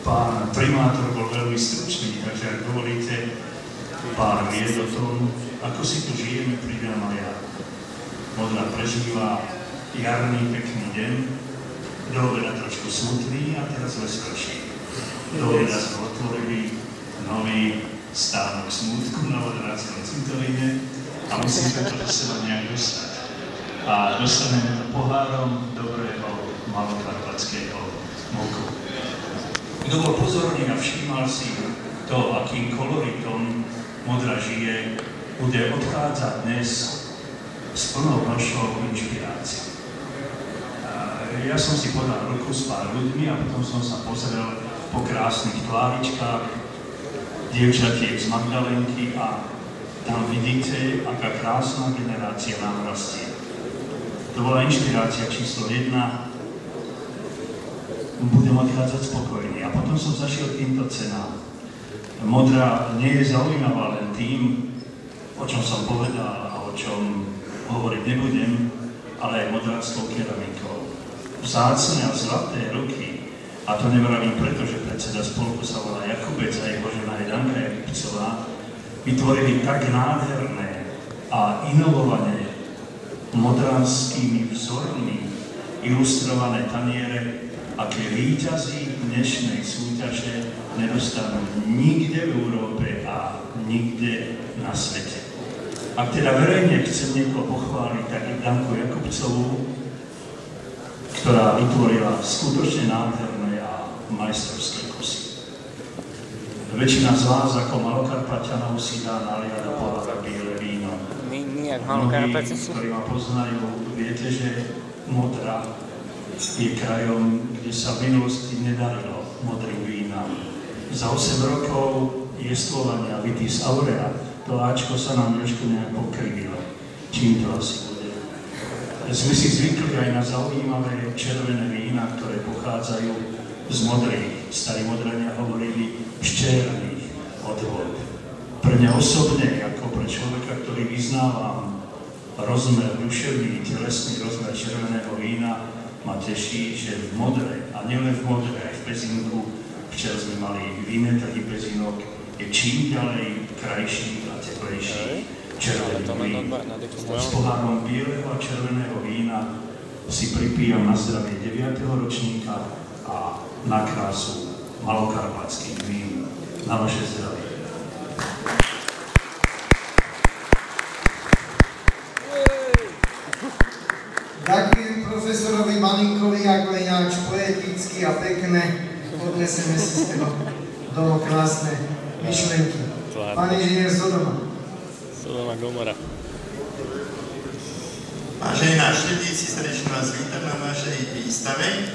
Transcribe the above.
Pán primátor bol veľmi stručný, takže ak dovolíte, pár vied o tom, ako si tu žijeme, pridám aj ja. Modra prežíva jarný pekný deň, do obeda trošku smutný a teraz veselší. Do obeda sme otvorili nový stánok smutku na Vodorádskom cintoríne a musíme to do seba nejak dostať. A dostaneme to pohárom dobrého malokarpatského moku. Kto bol pozorný a všímal si to, akým koloritom Modra žije, bude odchádzať dnes s plnou nošou inšpirácií. Ja som si podal ruku s pár ľuďmi a potom som sa pozrel po krásnych tváričkách dievčatiek z Magdalenky a tam vidíte, aká krásna generácia nám rastie. To bola inšpirácia číslo 1. Budem odchádzať spokojný. A potom som zašiel k týmto cenám. Modra nie je zaujímavá len tým, o čom som povedal a o čom hovoriť nebudem, ale aj modráckou keramikou. Vzácne a zlaté ruky, a to nevravím preto, že predseda spolku sa volá Jakubec a jeho žena je Danka Jakubcová, vytvorili tak nádherné a inovované modránskymi vzormi ilustrované taniere, aké víťazi dnešnej súťaže nedostanú nikde v Európe a nikde na svete. Ak teda verejne chcem niekoho pochváliť, tak je Danku Jakubcovú, ktorá vytvorila skutočne nádherné a majstrovské kusy. Väčšina z vás ako Malokarpaťanov si dá naliať do pohára biele víno. My ako Malokarpaťan sú. Ktorí ma poznajú, viete, že Modra je krajom, kde sa v minulosti nedarilo modrým vínam. Za 8 rokov jestvovania Vitis Aurea to Ačko sa nám trošku nejak pokrivilo. Čím to asi bude? Sme si zvykli aj na zaujímavé červené vína, ktoré pochádzajú z modrých. Starí Modrania hovorili z černých odvod. Pre mňa osobne, ako pre človeka, ktorý vyznávam rozmer, duševný, telesný rozmer červeného vína, ma teší, že v Modre, a nielen v Modre, aj v Pezinku, včera sme mali víne trhy Pezinok, je čím ďalej krajší a teplejší červený vín. S pohárom bieleho a červeného vína si pripíjam na zdravie 9. ročníka a na krásu malokarpatských vín. Na vaše zdravie. Ďakujem profesorovi Malinkovi, ako ináč poeticky a pekne odneseme si z toho domov krásne myšlenky. Pán inžinier Sodoma. Sodoma Gomora. Vážení návštevníci, srdečne vás vítam na našej výstave.